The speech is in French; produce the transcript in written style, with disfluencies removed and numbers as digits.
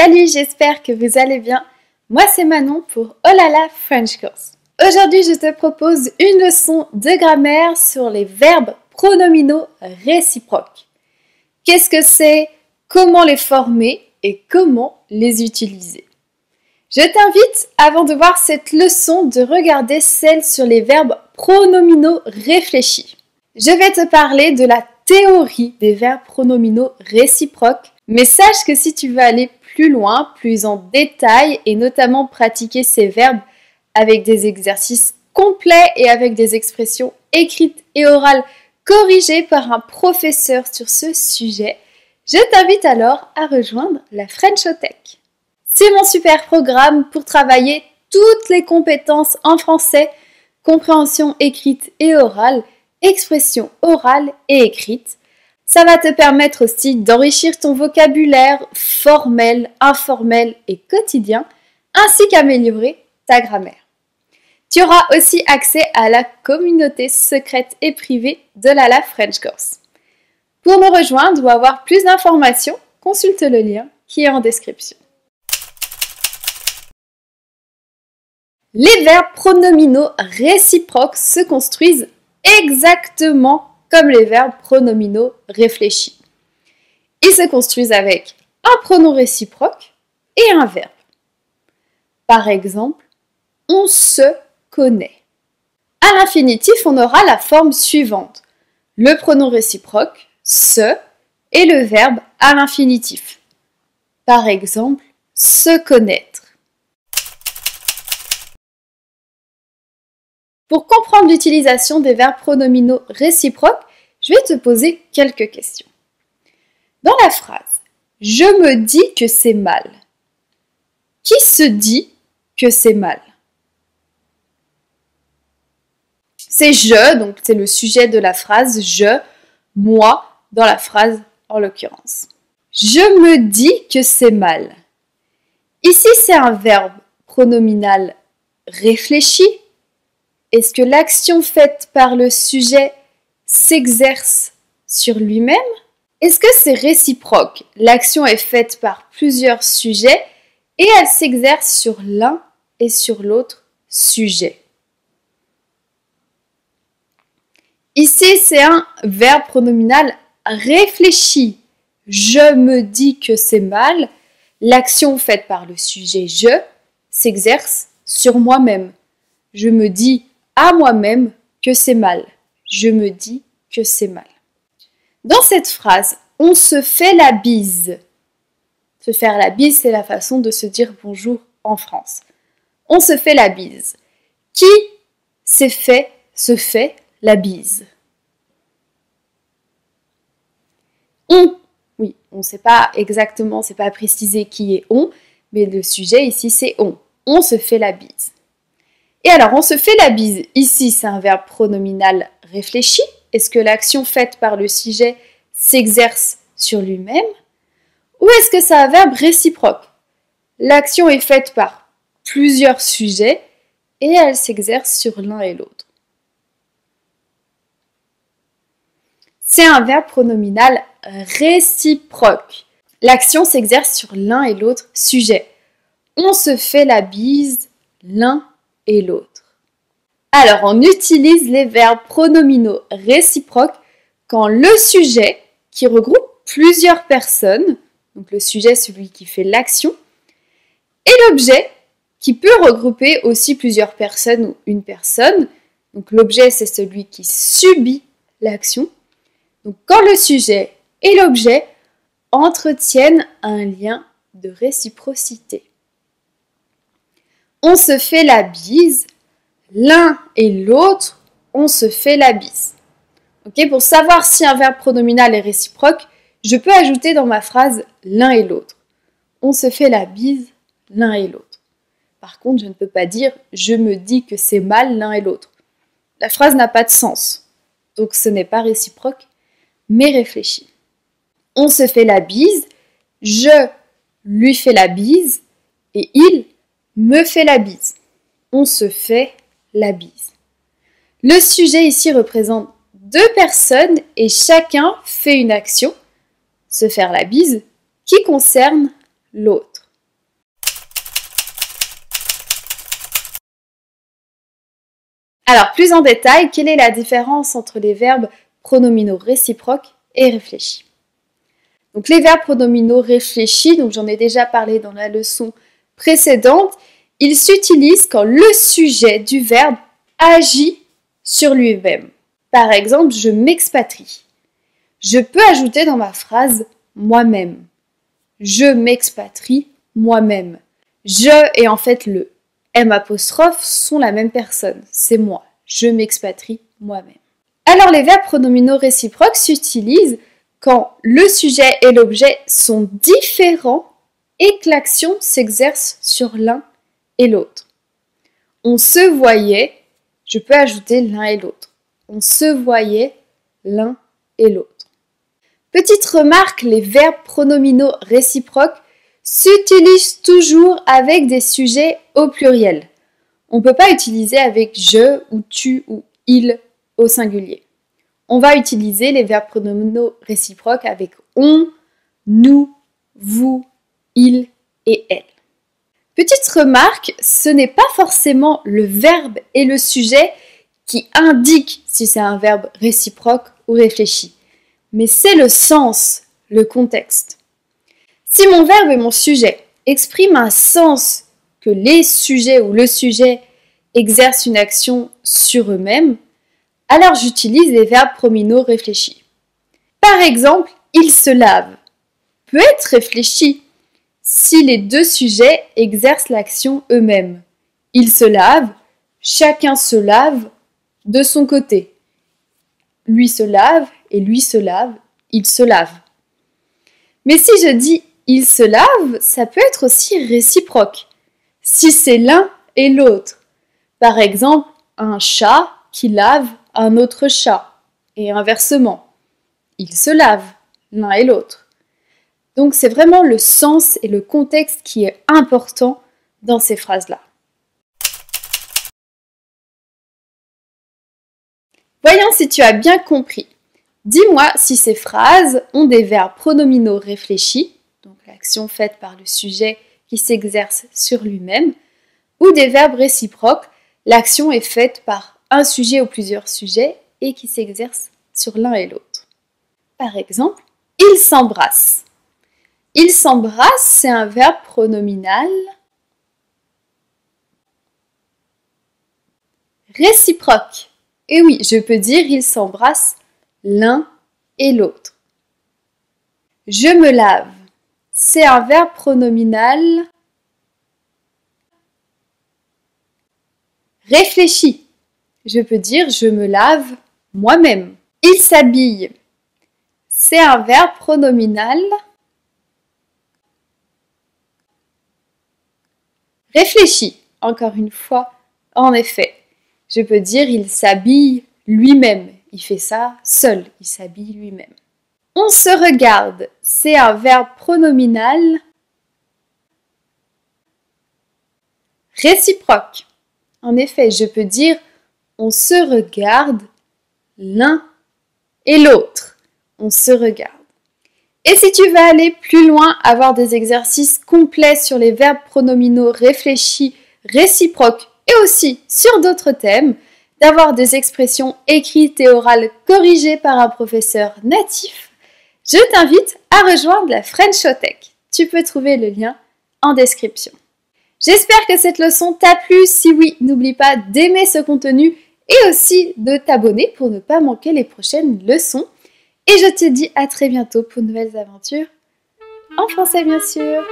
Salut, j'espère que vous allez bien. Moi, c'est Manon pour Oh là là French Course. Aujourd'hui, je te propose une leçon de grammaire sur les verbes pronominaux réciproques. Qu'est-ce que c'est, comment les former et comment les utiliser? Je t'invite, avant de voir cette leçon, de regarder celle sur les verbes pronominaux réfléchis. Je vais te parler de la théorie des verbes pronominaux réciproques, mais sache que si tu veux aller plus loin, plus en détail et notamment pratiquer ces verbes avec des exercices complets et avec des expressions écrites et orales corrigées par un professeur sur ce sujet, je t'invite alors à rejoindre la Frenchothèque. C'est mon super programme pour travailler toutes les compétences en français, compréhension écrite et orale, expression orale et écrite. Ça va te permettre aussi d'enrichir ton vocabulaire formel, informel et quotidien, ainsi qu'améliorer ta grammaire. Tu auras aussi accès à la communauté secrète et privée de la French Course. Pour me rejoindre ou avoir plus d'informations, consulte le lien qui est en description. Les verbes pronominaux réciproques se construisent exactement comme les verbes pronominaux réfléchis. Ils se construisent avec un pronom réciproque et un verbe. Par exemple, on se connaît. À l'infinitif, on aura la forme suivante. Le pronom réciproque, se, et le verbe à l'infinitif. Par exemple, se connaître. Pour comprendre l'utilisation des verbes pronominaux réciproques, je vais te poser quelques questions. Dans la phrase « Je me dis que c'est mal », qui se dit que c'est mal? C'est « je », donc c'est le sujet de la phrase « je », « moi » dans la phrase en l'occurrence. « Je me dis que c'est mal ». Ici, c'est un verbe pronominal réfléchi. Est-ce que l'action faite par le sujet s'exerce sur lui-même? Est-ce que c'est réciproque? L'action est faite par plusieurs sujets et elle s'exerce sur l'un et sur l'autre sujet. Ici, c'est un verbe pronominal réfléchi. Je me dis que c'est mal. L'action faite par le sujet « je » s'exerce sur moi-même. Je me dis à moi-même que c'est mal. Je me dis que c'est mal. Dans cette phrase, on se fait la bise. Se faire la bise, c'est la façon de se dire bonjour en France. On se fait la bise. Qui se fait la bise? On. Oui, on ne sait pas exactement, c'est pas précisé qui est on, mais le sujet ici c'est on. On se fait la bise. Et alors, on se fait la bise. Ici, c'est un verbe pronominal réfléchi. Est-ce que l'action faite par le sujet s'exerce sur lui-même? Ou est-ce que c'est un verbe réciproque? L'action est faite par plusieurs sujets et elle s'exerce sur l'un et l'autre. C'est un verbe pronominal réciproque. L'action s'exerce sur l'un et l'autre sujet. On se fait la bise l'un et l'autre. Alors, on utilise les verbes pronominaux réciproques quand le sujet, qui regroupe plusieurs personnes, donc le sujet, celui qui fait l'action, et l'objet, qui peut regrouper aussi plusieurs personnes ou une personne. Donc l'objet, c'est celui qui subit l'action. Donc quand le sujet et l'objet entretiennent un lien de réciprocité. On se fait la bise, l'un et l'autre, on se fait la bise. Okay, pour savoir si un verbe pronominal est réciproque, je peux ajouter dans ma phrase l'un et l'autre. On se fait la bise, l'un et l'autre. Par contre, je ne peux pas dire je me dis que c'est mal l'un et l'autre. La phrase n'a pas de sens, donc ce n'est pas réciproque, mais réfléchi. On se fait la bise, je lui fais la bise et il me fait la bise. On se fait la bise. Le sujet ici représente deux personnes et chacun fait une action, se faire la bise, qui concerne l'autre. Alors, plus en détail, quelle est la différence entre les verbes pronominaux réciproques et réfléchis? Donc, les verbes pronominaux réfléchis, donc j'en ai déjà parlé dans la leçon précédente, ils s'utilisent quand le sujet du verbe agit sur lui-même. Par exemple, je m'expatrie. Je peux ajouter dans ma phrase moi-même. Je m'expatrie moi-même. Je et en fait le M' sont la même personne. C'est moi. Je m'expatrie moi-même. Alors les verbes pronominaux réciproques s'utilisent quand le sujet et l'objet sont différents et que l'action s'exerce sur l'un et l'autre. On se voyait, je peux ajouter l'un et l'autre. On se voyait l'un et l'autre. Petite remarque, les verbes pronominaux réciproques s'utilisent toujours avec des sujets au pluriel. On ne peut pas utiliser avec je ou tu ou il au singulier. On va utiliser les verbes pronominaux réciproques avec on, nous, vous, il et elle. Petite remarque, ce n'est pas forcément le verbe et le sujet qui indiquent si c'est un verbe réciproque ou réfléchi, mais c'est le sens, le contexte. Si mon verbe et mon sujet expriment un sens que les sujets ou le sujet exercent une action sur eux-mêmes, alors j'utilise les verbes pronominaux réfléchis. Par exemple, il se lave peut être réfléchi si les deux sujets exercent l'action eux-mêmes. Il se lave, chacun se lave de son côté. Lui se lave et lui se lave, il se lave. Mais si je dis il se lave, ça peut être aussi réciproque, si c'est l'un et l'autre. Par exemple, un chat qui lave un autre chat, et inversement. Ils se lavent l'un et l'autre. Donc c'est vraiment le sens et le contexte qui est important dans ces phrases-là. Voyons si tu as bien compris. Dis-moi si ces phrases ont des verbes pronominaux réfléchis, donc l'action faite par le sujet qui s'exerce sur lui-même, ou des verbes réciproques, l'action est faite par un sujet ou plusieurs sujets et qui s'exerce sur l'un et l'autre. Par exemple, ils s'embrassent. Ils s'embrassent, c'est un verbe pronominal réciproque. Et oui, je peux dire ils s'embrassent l'un et l'autre. Je me lave, c'est un verbe pronominal réfléchi. Je peux dire je me lave moi-même. Il s'habille, c'est un verbe pronominal réfléchi. Encore une fois, en effet, je peux dire il s'habille lui-même. Il fait ça seul, il s'habille lui-même. On se regarde, c'est un verbe pronominal réciproque. En effet, je peux dire on se regarde l'un et l'autre. On se regarde. Et si tu veux aller plus loin, avoir des exercices complets sur les verbes pronominaux réfléchis, réciproques et aussi sur d'autres thèmes, d'avoir des expressions écrites et orales corrigées par un professeur natif, je t'invite à rejoindre la Frenchothèque. Tu peux trouver le lien en description. J'espère que cette leçon t'a plu. Si oui, n'oublie pas d'aimer ce contenu et aussi de t'abonner pour ne pas manquer les prochaines leçons. Et je te dis à très bientôt pour de nouvelles aventures, en français bien sûr.